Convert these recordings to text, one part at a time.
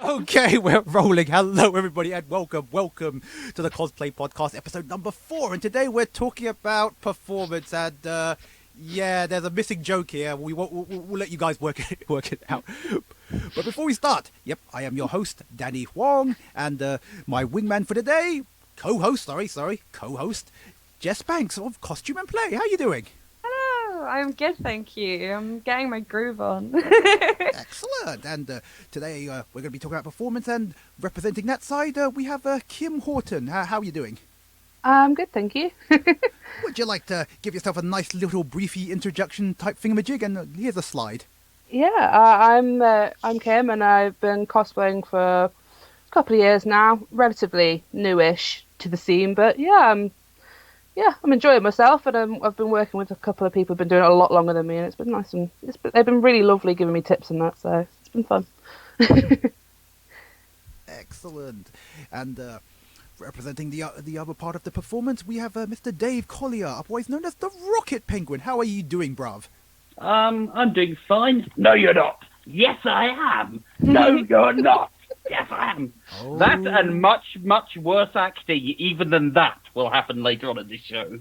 Okay, we're rolling. Hello, everybody, and welcome to the Cosplay Podcast, episode number 4. And today we're talking about performance. And yeah, there's a missing joke here. We'll let you guys work it out. But before we start, yep, I am your host, Danny Huang, and my wingman for today, co-host, Jess Banks of Costume and Play. How you doing? Hello, I'm good, thank you. I'm getting my groove on. Excellent. And today we're going to be talking about performance, and representing that side, we have Kim Horton. How are you doing? I'm good, thank you. Would you like to give yourself a nice little briefy introduction type thingamajig? And here's a slide. Yeah, I'm Kim, and I've been cosplaying for a couple of years now. Relatively newish to the scene, but I'm enjoying myself, and I've been working with a couple of people who've been doing it a lot longer than me, and it's been nice, and they've been really lovely giving me tips and that, so it's been fun. Excellent. And representing the other part of the performance, we have Mr. Dave Collier, otherwise known as the Rocket Penguin. How are you doing, bruv? I'm doing fine. No, you're not. Yes, I am. No, you're not. Yes, I am. Oh. That and much, much worse acting, even than that, will happen later on in this show.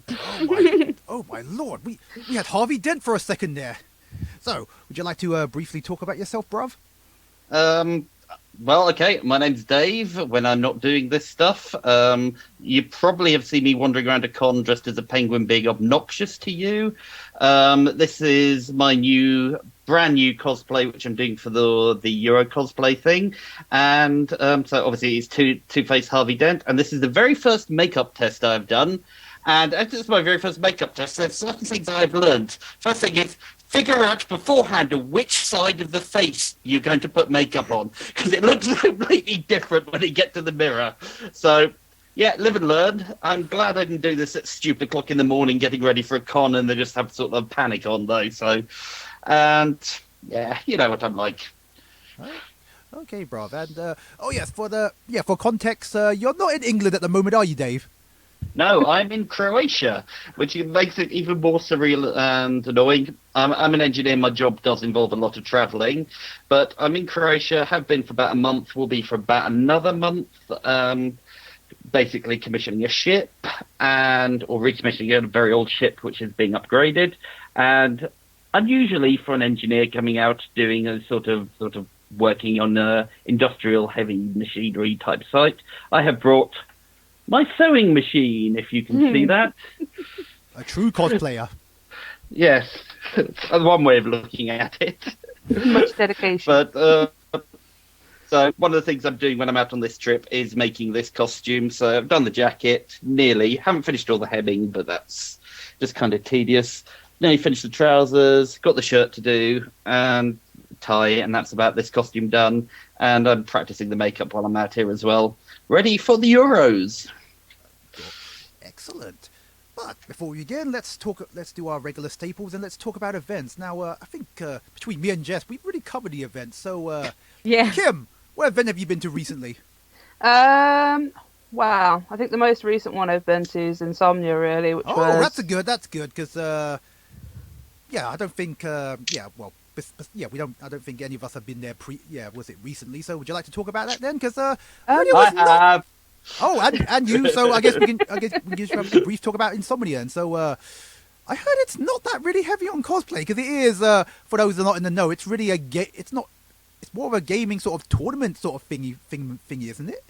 Oh my lord, we had Harvey Dent for a second there. So, would you like to briefly talk about yourself, bruv? Well, okay, my name's Dave. When I'm not doing this stuff, you probably have seen me wandering around a con dressed as a penguin being obnoxious to you. This is my brand new cosplay, which I'm doing for the Euro cosplay thing. And so obviously it's Two-Face Harvey Dent. And this is the very first makeup test I've done. And as it's my very first makeup test, there's certain things I've learned. First thing is, figure out beforehand which side of the face you're going to put makeup on, because it looks completely different when you get to the mirror. So, yeah, live and learn. I'm glad I didn't do this at stupid o'clock in the morning getting ready for a con and then just have sort of panic on, though. So, and, yeah, you know what I'm like. Okay, bruv. And, for context, you're not in England at the moment, are you, Dave? No, I'm in Croatia, which makes it even more surreal and annoying. I'm an engineer. My job does involve a lot of travelling, but I'm in Croatia, have been for about a month, will be for about another month, basically commissioning a ship or recommissioning a very old ship, which is being upgraded. And unusually for an engineer coming out doing a sort of working on a industrial heavy machinery type site, I have brought my sewing machine, if you can see that. A true cosplayer. Yes, that's one way of looking at it. Much dedication. But so one of the things I'm doing when I'm out on this trip is making this costume. So I've done the jacket, nearly. Haven't finished all the hemming, but that's just kind of tedious. Nearly finished the trousers, got the shirt to do, and tie, and that's about this costume done. And I'm practicing the makeup while I'm out here as well. Ready for the Euros. Excellent. But before we begin, let's do our regular staples, and let's talk about events. Now, I think between me and Jess, we've really covered the events. So, Yeah. Kim, what event have you been to recently? Wow, I think the most recent one I've been to is Insomnia, really, which was... that's good, because, I don't think, I don't think any of us have been there was it recently? So would you like to talk about that then? Because, I have. Oh, and you. So I guess we can just have a brief talk about Insomnia. And so I heard it's not that really heavy on cosplay, because it is. For those who are not in the know, it's really it's more of a gaming sort of tournament sort of thingy, isn't it?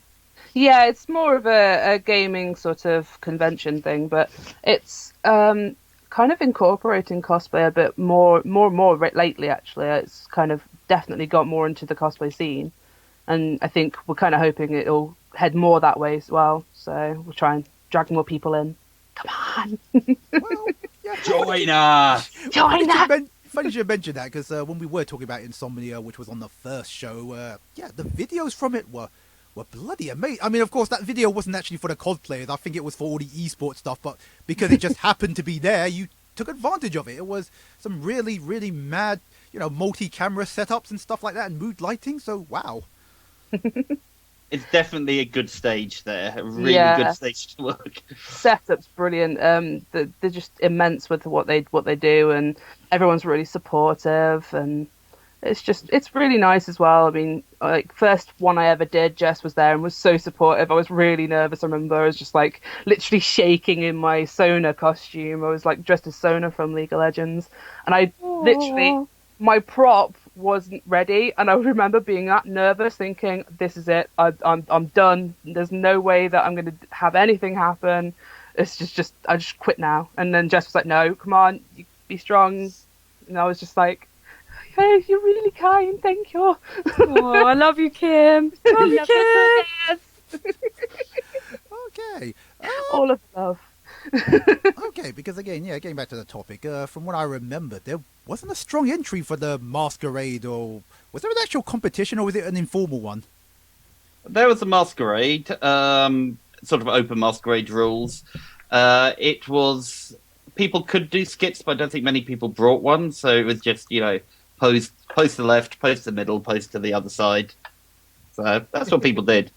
Yeah, it's more of a gaming sort of convention thing, but it's kind of incorporating cosplay a bit more lately. Actually, it's kind of definitely got more into the cosplay scene, and I think we're kind of hoping it'll head more that way as well. So we'll try and drag more people in. Come on, Well, yeah, Join us! join us! Funny you should mention that, because when we were talking about Insomnia, which was on the first show, the videos from it were bloody amazing. I mean, of course, that video wasn't actually for the cosplayers. I think it was for all the esports stuff, but because it just happened to be there, you took advantage of it. It was some really, really mad, multi-camera setups and stuff like that, and mood lighting, so wow. It's definitely a good stage there. A really good stage to work. Setup's brilliant. They're just immense with what they do, and everyone's really supportive. And it's really nice as well. I mean, like first one I ever did, Jess was there and was so supportive. I was really nervous. I remember I was just like literally shaking in my Sona costume. I was like dressed as Sona from League of Legends, and I literally my prop wasn't ready, and I remember being that nervous, thinking, "This is it. I'm done. There's no way that I'm going to have anything happen. It's just I just quit now." And then Jess was like, "No, come on, you be strong." And I was just like, "Hey, you're really kind. Thank you." Oh, I love you, Kim. Love you, Kim. Okay. All of the love. Okay, because again, yeah, getting back to the topic, from what I remember, there wasn't a strong entry for the masquerade, or was there an actual competition, or was it an informal one? There was a masquerade, sort of open masquerade rules. It was people could do skits, but I don't think many people brought one. So it was just pose to the left, pose to the middle, pose to the other side. So that's what people did.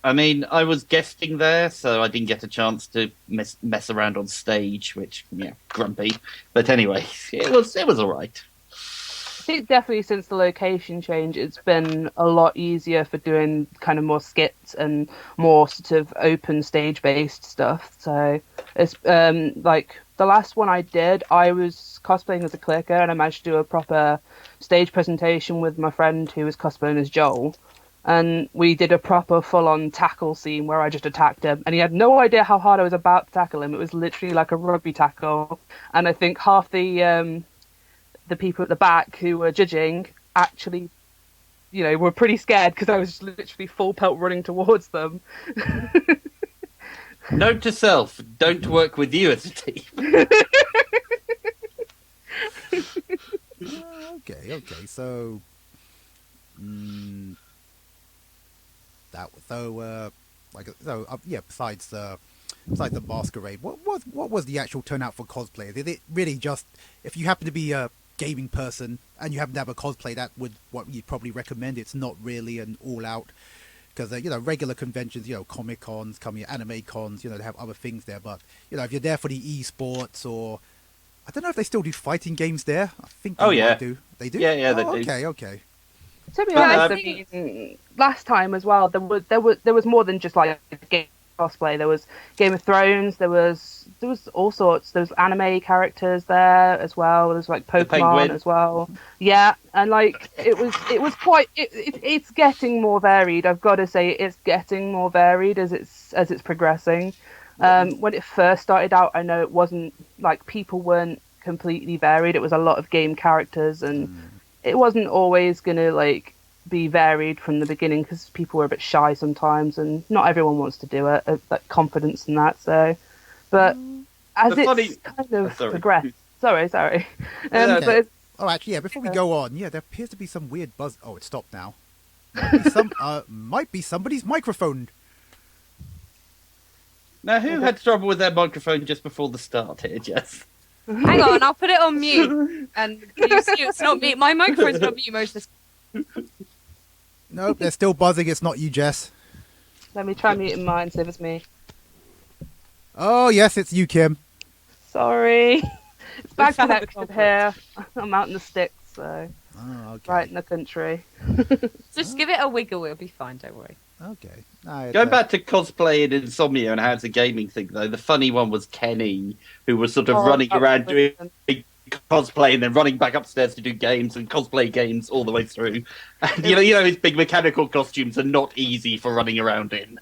I mean, I was guesting there, so I didn't get a chance to mess around on stage, which grumpy. But anyway, it was all right. I think definitely since the location change, it's been a lot easier for doing kind of more skits and more sort of open stage based stuff. So it's like the last one I did, I was cosplaying as a clicker, and I managed to do a proper stage presentation with my friend who was cosplaying as Joel. And we did a proper full-on tackle scene where I just attacked him, and he had no idea how hard I was about to tackle him. It was literally like a rugby tackle, and I think half the people at the back who were judging actually, were pretty scared because I was just literally full pelt running towards them. Note to self: don't work with you as a team. Okay. So, Besides the masquerade, what was the actual turnout for cosplay? Did it really just, if you happen to be a gaming person and you happen to have a cosplay, that would what you'd probably recommend? It's not really an all out, because regular conventions, Comic Cons, anime cons, they have other things there. But if you're there for the esports, or I don't know if they still do fighting games there. I think they might do. They do. Yeah, they do. Okay. To be honest, I mean, last time as well, there was more than just like game cosplay. There was Game of Thrones. There was all sorts. There was anime characters there as well. There's like Pokemon as well. Yeah, and like it was quite. It's getting more varied. I've got to say, it's getting more varied as it's progressing. When it first started out, I know it wasn't like people weren't completely varied. It was a lot of game characters, and it wasn't always gonna like be varied from the beginning because people were a bit shy sometimes, and not everyone wants to do it, like confidence in that. So, but as it's kind of progressed. Sorry. But actually, before we go on, there appears to be some weird buzz. Oh, it stopped now. Might be somebody's microphone. Now, who had trouble with their microphone just before the start here, Jess? Hang on, I'll put it on mute. And you see, it's not me. My microphone's not mute most of the time. Nope, they're still buzzing. It's not you, Jess. Let me try muting mine, see if it's me. Oh, yes, it's you, Kim. Sorry. It's bad connection here. I'm out in the sticks, so... Oh, okay. Right in the country. Just give it a wiggle, it'll be fine, don't worry. Okay. Going back to cosplay and Insomnia and how it's a gaming thing, though, the funny one was Kenny, who was sort of running around doing cosplay and then running back upstairs to do games and cosplay games all the way through. And his big mechanical costumes are not easy for running around in.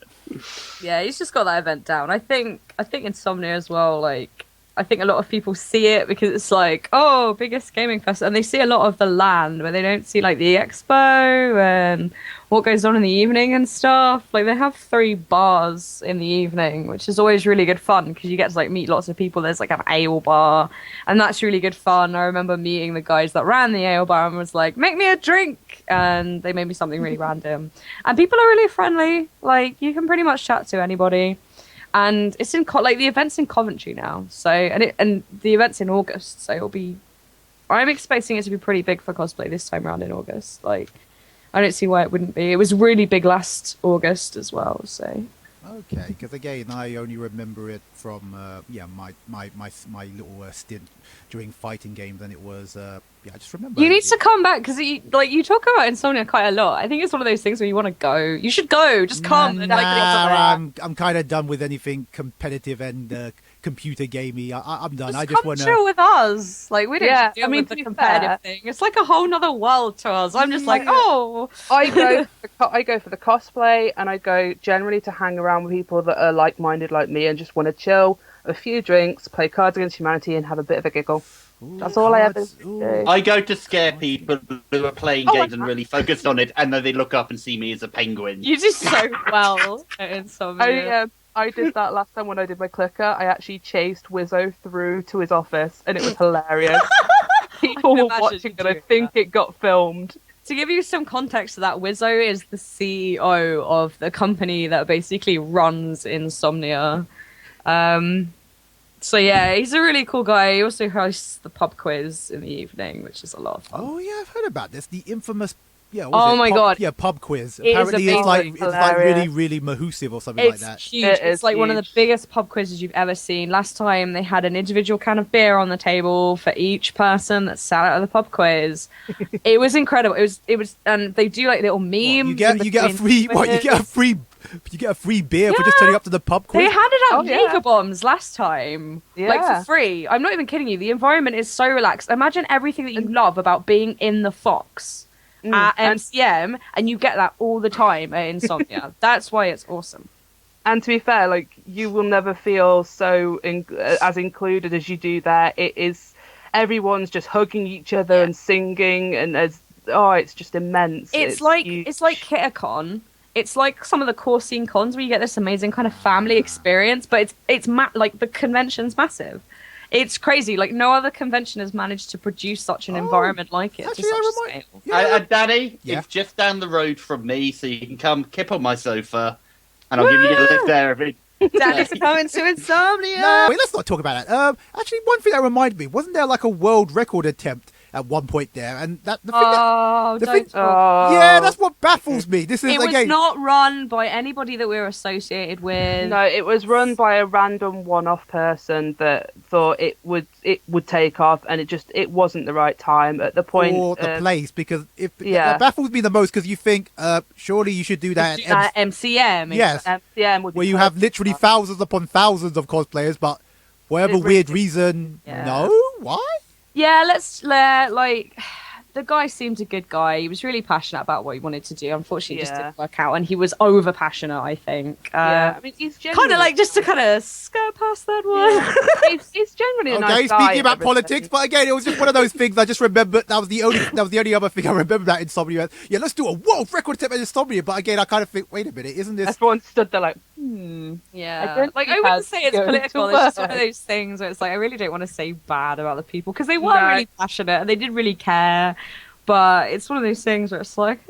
Yeah, he's just got that event down. I think Insomnia as well, like, I think a lot of people see it because it's like, oh, biggest gaming fest, and they see a lot of the land, but they don't see like the expo and what goes on in the evening and stuff. Like, they have 3 bars in the evening, which is always really good fun because you get to like meet lots of people. There's like an ale bar, and that's really good fun. I remember meeting the guys that ran the ale bar and was like, make me a drink, and they made me something really random. And people are really friendly. Like, you can pretty much chat to anybody. And it's in the event's in Coventry now, so and the event's in August, so I'm expecting it to be pretty big for cosplay this time around in August. Like, I don't see why it wouldn't be. It was really big last August as well, so Okay, because again, I only remember it from my little stint during fighting games, and it was I just remember. You need to come back because you talk about Insomnia quite a lot. I think it's one of those things where you want to go. You should go. Just come. And, I'm kind of done with anything competitive and computer gamey. I'm done. I just come want chill with us. Like we don't Yeah, deal I mean, with the to be competitive fair- thing. It's like a whole nother world to us. I'm just like, oh, I go for the cosplay, and I go generally to hang around with people that are like-minded like me and just want to chill, have a few drinks, play Cards Against Humanity, and have a bit of a giggle. That's all I ever do. I go to scare people who are playing Oh, games and really focused on it, and then they look up and see me as a penguin. you do so well at Insomnia. I did that last time when I did my clicker. I actually chased Wizzo through to his office, and it was hilarious. People were imagine watching, you and I doing think it got filmed. To give you some context to that, Wizzo is the CEO of the company that basically runs Insomnia. So yeah, he's a really cool guy. He also hosts the pub quiz in the evening, which is a lot of fun. Oh yeah, I've heard about this. The infamous pub quiz. It is Apparently, it's amazing. like really really mahusive or something like It's that. huge. It It's is like one of the huge. biggest pub quizzes you've ever seen. Last time they had an individual can of beer on the table for each person that sat out of the pub quiz. It was incredible. It was, and they do like little memes. You get a free beer for just turning up to the pub They quiz. handed out Oh, yeah. Jaeger bombs last time, like Yeah. for free. I'm not even kidding you. The environment is so relaxed. Imagine everything that you love about being in the Fox at and- MCM, and you get that all the time at Insomnia. That's why it's awesome. And to be fair, like you will never feel so as included as you do there. It is everyone's just hugging each other Yeah. and singing, and it's just immense. It's like huge. KitterCon. It's like some of the core scene cons where you get this amazing kind of family experience, but it's like the convention's massive. It's crazy. Like no other convention has managed to produce such an environment like it to actually, such I a remind- scale. Yeah. Danny, Yeah. it's just down the road from me, so you can come kip on my sofa, and I'll give you a lift there. Danny's coming to Insomnia. No, wait, let's not talk about that. Actually, one thing that reminded me, wasn't there like a world record attempt at one point there? And that the thing that, Oh, the don't thing- talk. yeah, that's what baffles me. This is It was again. not run by anybody that we're associated with. No, it was run by a random one-off person that thought it would take off, and it wasn't the right time at the point. Or the place, because Yeah. that baffles me the most, because you think surely you should do that at MCM. yes, MCM would be where you have perfect. literally thousands upon thousands of cosplayers, but for whatever It really- weird reason, Yeah. no, why? Yeah, the guy seemed a good guy. He was really passionate about what he wanted to do. Unfortunately, it just Yeah. didn't work out, and he was over passionate. I think. Yeah, I mean, he's kind genuinely of like just to kind of skirt past that one. he's generally a Okay, nice guy speaking and about everything. politics, but again, it was just one of those things. I just remembered that was the only other thing I remember that Insomnia. Yeah, let's do a world record attempt at Insomnia. But again, I kind of think, wait a minute, isn't this? Everyone stood there like, Yeah, I don't like think I wouldn't has say it's to go political. to It's just one of work. those things where it's like I really don't want to say bad about the people because they were No. really passionate and they did really care. But it's one of those things where it's like,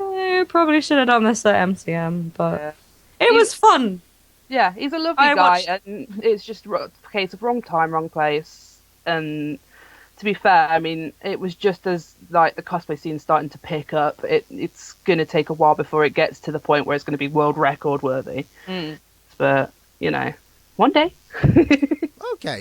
probably should have done this at MCM, but Yeah. it was fun. yeah, he's a lovely I guy, watched- and it's just a case of wrong time, wrong place. And to be fair, I mean, it was just as like the cosplay scene starting to pick up. It's going to take a while before it gets to the point where it's going to be world record worthy. But you know, one day. Okay,